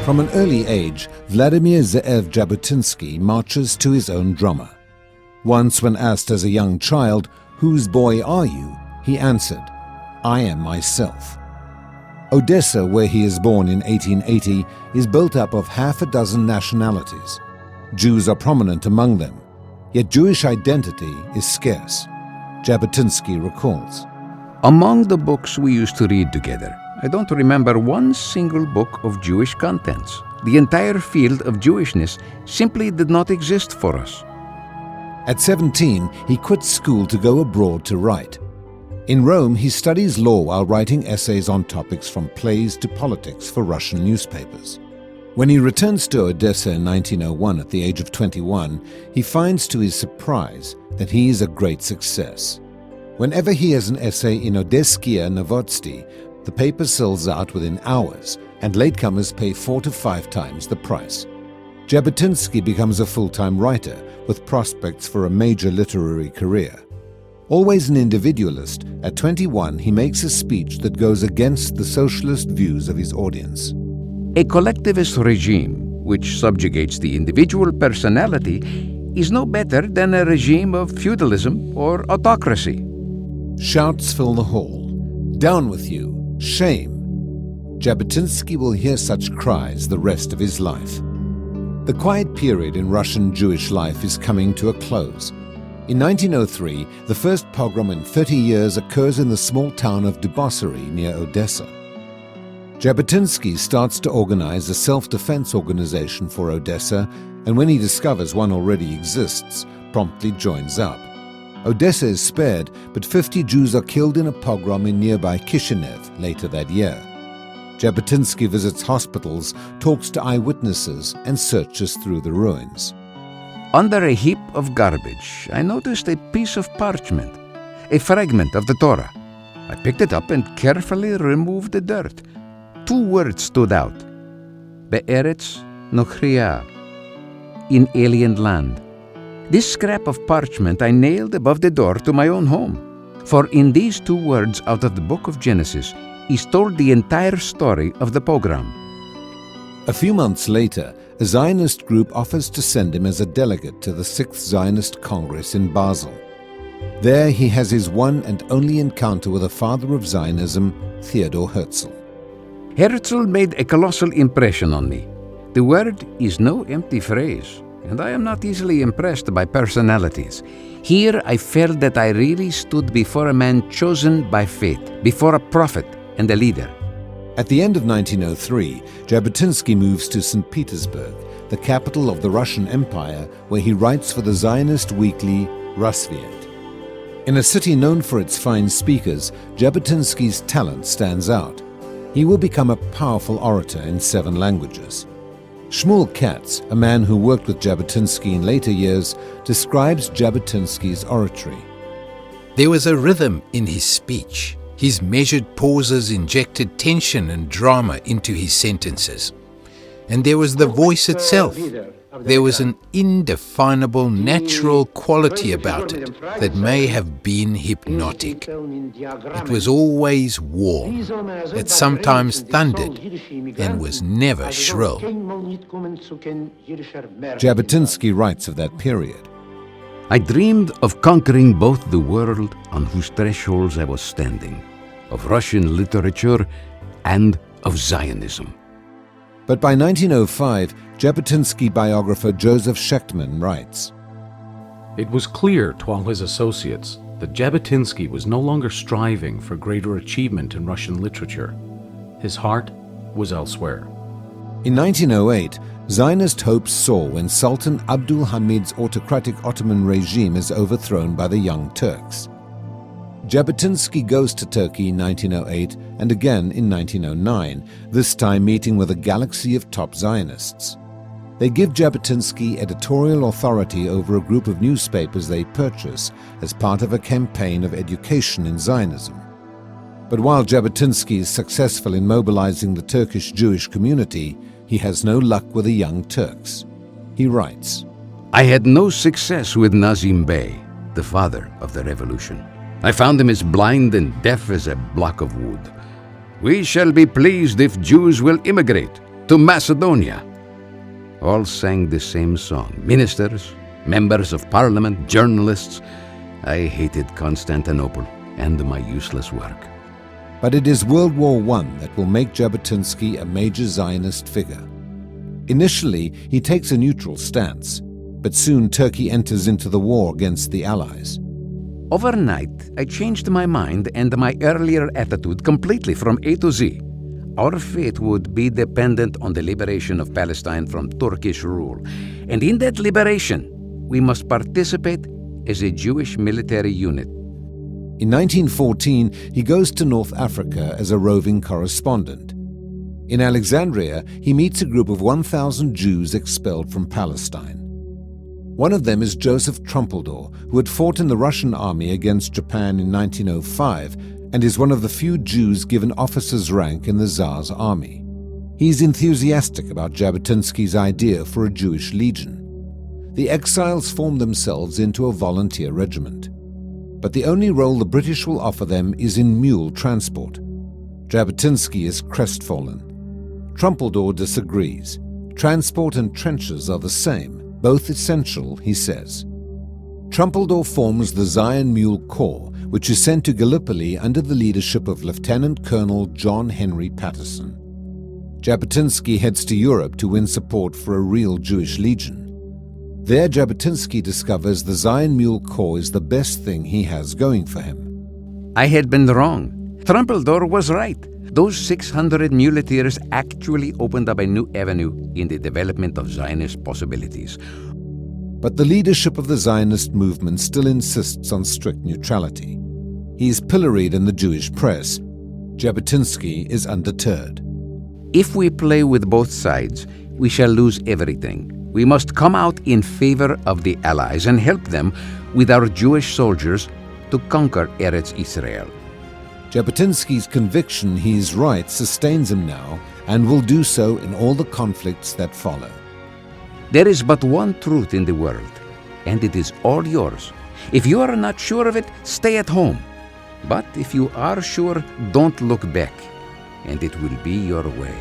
From an early age, Vladimir Ze'ev Jabotinsky marches to his own drummer. Once when asked as a young child, "Whose boy are you?" he answered, "I am myself." Odessa, where he is born in 1880, is built up of half a dozen nationalities. Jews are prominent among them, yet Jewish identity is scarce. Jabotinsky recalls, "Among the books we used to read together, I don't remember one single book of Jewish contents. The entire field of Jewishness simply did not exist for us." At 17, he quits school to go abroad to write. In Rome, he studies law while writing essays on topics from plays to politics for Russian newspapers. When he returns to Odessa in 1901 at the age of 21, he finds to his surprise that he is a great success. Whenever he has an essay in Odesskaya Novosti, the paper sells out within hours, and latecomers pay 4 to 5 times the price. Jabotinsky becomes a full-time writer with prospects for a major literary career. Always an individualist, at 21 he makes a speech that goes against the socialist views of his audience. A collectivist regime which subjugates the individual personality is no better than a regime of feudalism or autocracy. Shouts fill the hall. "Down with you! Shame!" Jabotinsky will hear such cries the rest of his life. The quiet period in Russian Jewish life is coming to a close. In 1903, the first pogrom in 30 years occurs in the small town of Dubosary near Odessa. Jabotinsky starts to organize a self-defense organization for Odessa, and when he discovers one already exists, promptly joins up. Odessa is spared, but 50 Jews are killed in a pogrom in nearby Kishinev later that year. Jabotinsky visits hospitals, talks to eyewitnesses, and searches through the ruins. Under a heap of garbage, I noticed a piece of parchment, a fragment of the Torah. I picked it up and carefully removed the dirt. 2 words stood out: Be'eretz Nochriah, in alien land. This scrap of parchment I nailed above the door to my own home. For in these 2 words out of the book of Genesis is told the entire story of the pogrom. A few months later, a Zionist group offers to send him as a delegate to the 6th Zionist Congress in Basel. There he has his one and only encounter with the father of Zionism, Theodor Herzl. Herzl made a colossal impression on me. The word is no empty phrase, and I am not easily impressed by personalities. Here I felt that I really stood before a man chosen by fate, before a prophet and a leader. At the end of 1903, Jabotinsky moves to St. Petersburg, the capital of the Russian Empire, where he writes for the Zionist weekly Rasviet. In a city known for its fine speakers, Jabotinsky's talent stands out. He will become a powerful orator in 7 languages. Shmuel Katz, a man who worked with Jabotinsky in later years, describes Jabotinsky's oratory. There was a rhythm in his speech. His measured pauses injected tension and drama into his sentences. And there was the voice itself. There was an indefinable natural quality about it that may have been hypnotic. It was always warm. It sometimes thundered and was never shrill. Jabotinsky writes of that period. I dreamed of conquering both the world on whose thresholds I was standing, of Russian literature and of Zionism. But by 1905, Jabotinsky biographer Joseph Schechtman writes, "It was clear to all his associates that Jabotinsky was no longer striving for greater achievement in Russian literature. His heart was elsewhere." In 1908, Zionist hopes soar when Sultan Abdul Hamid's autocratic Ottoman regime is overthrown by the Young Turks. Jabotinsky goes to Turkey in 1908 and again in 1909, this time meeting with a galaxy of top Zionists. They give Jabotinsky editorial authority over a group of newspapers they purchase as part of a campaign of education in Zionism. But while Jabotinsky is successful in mobilizing the Turkish Jewish community, he has no luck with the Young Turks. He writes, I had no success with Nazim Bey, the father of the revolution. I found him as blind and deaf as a block of wood. We shall be pleased if Jews will immigrate, to Macedonia. All sang the same song. Ministers, members of parliament, journalists. I hated Constantinople and my useless work. But it is World War I that will make Jabotinsky a major Zionist figure. Initially, he takes a neutral stance, but soon Turkey enters into the war against the Allies. Overnight, I changed my mind and my earlier attitude completely from A to Z. Our fate would be dependent on the liberation of Palestine from Turkish rule. And in that liberation, we must participate as a Jewish military unit. In 1914, he goes to North Africa as a roving correspondent. In Alexandria, he meets a group of 1,000 Jews expelled from Palestine. One of them is Joseph Trumpeldor, who had fought in the Russian army against Japan in 1905 and is one of the few Jews given officer's rank in the Tsar's army. He's enthusiastic about Jabotinsky's idea for a Jewish legion. The exiles form themselves into a volunteer regiment. But the only role the British will offer them is in mule transport. Jabotinsky is crestfallen. Trumpeldor disagrees. Transport and trenches are the same, both essential, he says. Trumpeldor forms the Zion Mule Corps, which is sent to Gallipoli under the leadership of Lieutenant Colonel John Henry Patterson. Jabotinsky heads to Europe to win support for a real Jewish legion. There, Jabotinsky discovers the Zion Mule Corps is the best thing he has going for him. I had been wrong. Trumpeldor was right. Those 600 muleteers actually opened up a new avenue in the development of Zionist possibilities. But the leadership of the Zionist movement still insists on strict neutrality. He is pilloried in the Jewish press. Jabotinsky is undeterred. If we play with both sides, we shall lose everything. We must come out in favor of the Allies and help them with our Jewish soldiers to conquer Eretz Israel. Jabotinsky's conviction he is right sustains him now and will do so in all the conflicts that follow. There is but one truth in the world, and it is all yours. If you are not sure of it, stay at home. But if you are sure, don't look back, and it will be your way.